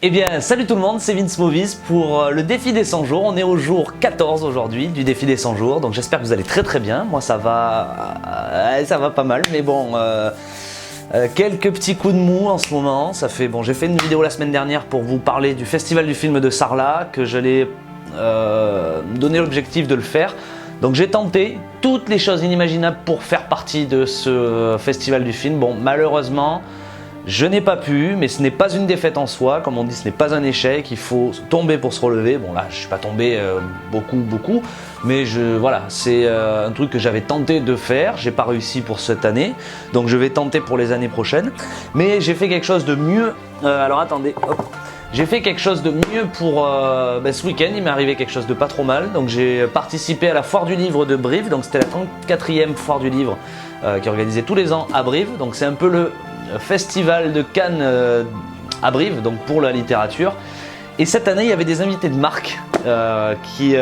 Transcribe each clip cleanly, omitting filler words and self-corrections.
Eh bien, salut tout le monde, c'est Vince Movies pour le défi des 100 jours. On est au jour 14 aujourd'hui du défi des 100 jours, donc j'espère que vous allez très bien. Moi ça va pas mal, mais bon, quelques petits coups de mou en ce moment. Ça fait bon, j'ai fait une vidéo la semaine dernière pour vous parler du festival du film de Sarlat, que j'allais donner l'objectif de le faire. Donc j'ai tenté toutes les choses inimaginables pour faire partie de ce festival du film. Bon, malheureusement, je n'ai pas pu, mais ce n'est pas une défaite en soi, comme on dit, ce n'est pas un échec, il faut tomber pour se relever. Bon là, je ne suis pas tombé beaucoup, mais voilà, c'est un truc que j'avais tenté de faire, j'ai pas réussi pour cette année, donc je vais tenter pour les années prochaines. Mais j'ai fait quelque chose de mieux, alors attendez, hop. J'ai fait quelque chose de mieux pour ce week-end, il m'est arrivé quelque chose de pas trop mal. Donc j'ai participé à la foire du livre de Brive, donc c'était la 34e foire du livre qui est organisée tous les ans à Brive. Donc c'est un peu le festival de Cannes à Brive, donc pour la littérature. Et cette année il y avait des invités de marque qui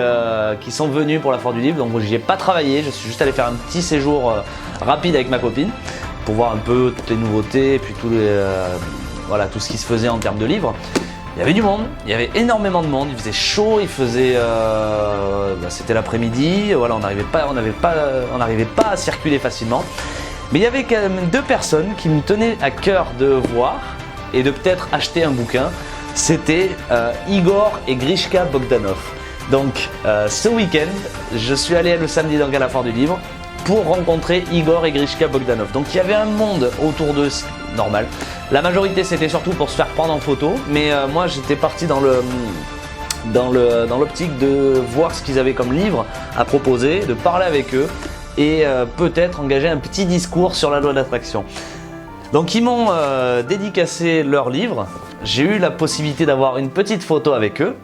sont venus pour la foire du livre. Donc j'y ai pas travaillé, je suis juste allé faire un petit séjour rapide avec ma copine pour voir un peu toutes les nouveautés et puis voilà, tout ce qui se faisait en termes de livres. Il y avait du monde, il y avait énormément de monde, il faisait chaud, il faisait, c'était l'après-midi, voilà, on n'arrivait pas à circuler facilement. Mais il y avait quand même deux personnes qui me tenaient à cœur de voir et de peut-être acheter un bouquin. C'était Igor et Grishka Bogdanov. Donc ce week-end, je suis allé le samedi donc à la foire du livre pour rencontrer Igor et Grishka Bogdanov. Donc il y avait un monde autour d'eux, normal. La majorité c'était surtout pour se faire prendre en photo, mais moi j'étais parti dans l'optique de voir ce qu'ils avaient comme livre à proposer, de parler avec eux et peut-être engager un petit discours sur la loi d'attraction. Donc ils m'ont dédicacé leur livre, j'ai eu la possibilité d'avoir une petite photo avec eux.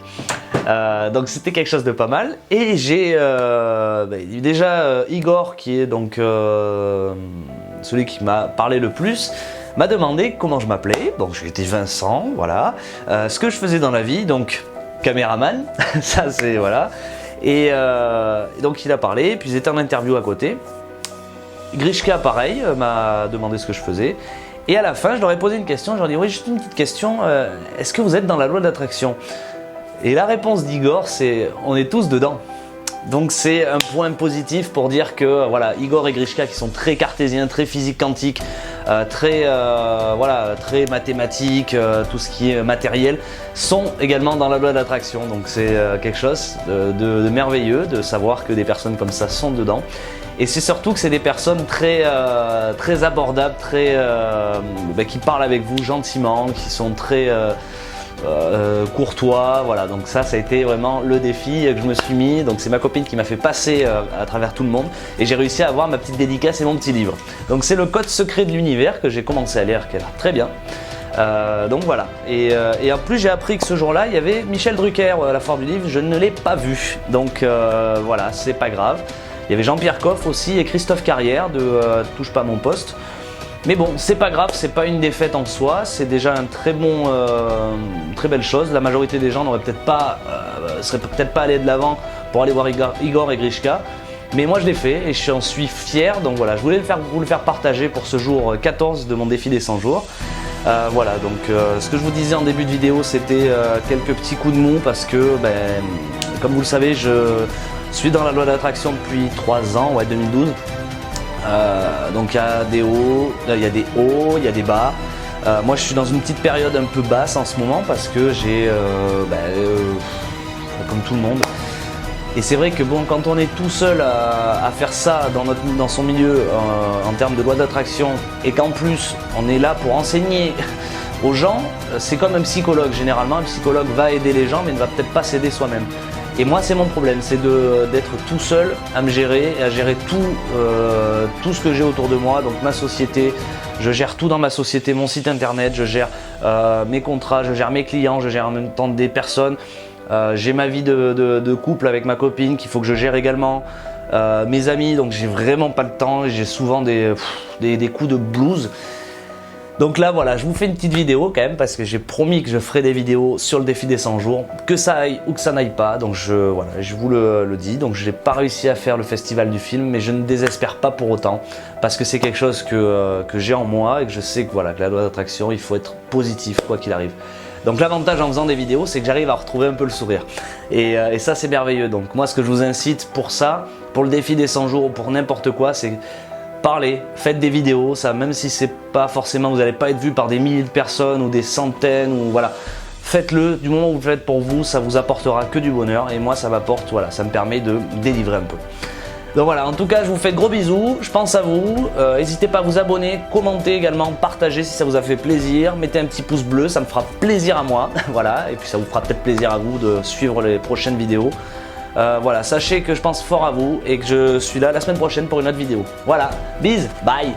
Donc c'était quelque chose de pas mal et j'ai déjà Igor qui est donc celui qui m'a parlé le plus, m'a demandé comment je m'appelais. Donc j'étais Vincent, voilà, ce que je faisais dans la vie, donc caméraman, ça c'est voilà. Et donc il a parlé, puis j'étais en interview à côté. Grishka pareil m'a demandé ce que je faisais. Et à la fin je leur ai posé une question, je leur ai dit oui, juste une petite question, est-ce que vous êtes dans la loi d'attraction? Et la réponse d'Igor c'est on est tous dedans. Donc c'est un point positif pour dire que voilà, Igor et Grishka qui sont très cartésiens, très physique quantique, très mathématiques, tout ce qui est matériel, sont également dans la loi d'attraction. Donc c'est quelque chose de merveilleux de savoir que des personnes comme ça sont dedans. Et c'est surtout que c'est des personnes très abordables, qui parlent avec vous gentiment, qui sont très courtois, voilà. Donc ça a été vraiment le défi que je me suis mis. Donc c'est ma copine qui m'a fait passer à travers tout le monde et j'ai réussi à avoir ma petite dédicace et mon petit livre. Donc c'est le code secret de l'univers que j'ai commencé à lire, qui a l'air très bien. Donc voilà, et en plus j'ai appris que ce jour-là il y avait Michel Drucker à la foire du livre, je ne l'ai pas vu, donc voilà, c'est pas grave. Il y avait Jean-Pierre Coff aussi et Christophe Carrière de Touche pas à mon poste. Mais bon, c'est pas grave, c'est pas une défaite en soi, c'est déjà un très belle chose. La majorité des gens seraient peut-être pas allés de l'avant pour aller voir Igor et Grishka. Mais moi je l'ai fait et j'en suis fier, donc voilà, je voulais vous le faire partager pour ce jour 14 de mon défi des 100 jours. Voilà, donc ce que je vous disais en début de vidéo, c'était quelques petits coups de mou parce que, comme vous le savez, je suis dans la loi d'attraction depuis 3 ans, ouais, 2012. Donc il y a des hauts, il y a des bas. Moi je suis dans une petite période un peu basse en ce moment parce que j'ai, comme tout le monde. Et c'est vrai que bon, quand on est tout seul à faire ça dans son milieu en termes de loi d'attraction et qu'en plus on est là pour enseigner aux gens, c'est comme un psychologue. Généralement un psychologue va aider les gens mais ne va peut-être pas s'aider soi-même. Et moi c'est mon problème, c'est d'être tout seul à me gérer et à gérer tout ce que j'ai autour de moi, donc ma société, je gère tout dans ma société, mon site internet, je gère mes contrats, je gère mes clients, je gère en même temps des personnes, j'ai ma vie de couple avec ma copine qu'il faut que je gère également, mes amis, donc j'ai vraiment pas le temps, j'ai souvent des coups de blues. Donc là voilà, je vous fais une petite vidéo quand même parce que j'ai promis que je ferai des vidéos sur le défi des 100 jours, que ça aille ou que ça n'aille pas, donc je vous le dis. Donc je n'ai pas réussi à faire le festival du film, mais je ne désespère pas pour autant parce que c'est quelque chose que j'ai en moi et que je sais que voilà, que la loi d'attraction, il faut être positif quoi qu'il arrive. Donc l'avantage en faisant des vidéos, c'est que j'arrive à retrouver un peu le sourire. Et ça, c'est merveilleux. Donc moi, ce que je vous incite pour ça, pour le défi des 100 jours ou pour n'importe quoi, c'est parlez, faites des vidéos. Ça, même si c'est pas forcément, vous n'allez pas être vu par des milliers de personnes ou des centaines ou voilà. Faites-le, du moment où vous le faites pour vous, ça vous apportera que du bonheur et moi ça m'apporte, voilà, ça me permet de délivrer un peu. Donc voilà, en tout cas je vous fais de gros bisous, je pense à vous, n'hésitez pas à vous abonner, commenter également, partager si ça vous a fait plaisir, mettez un petit pouce bleu, ça me fera plaisir à moi, voilà, et puis ça vous fera peut-être plaisir à vous de suivre les prochaines vidéos. Voilà, sachez que je pense fort à vous et que je suis là la semaine prochaine pour une autre vidéo. Voilà, bis, bye.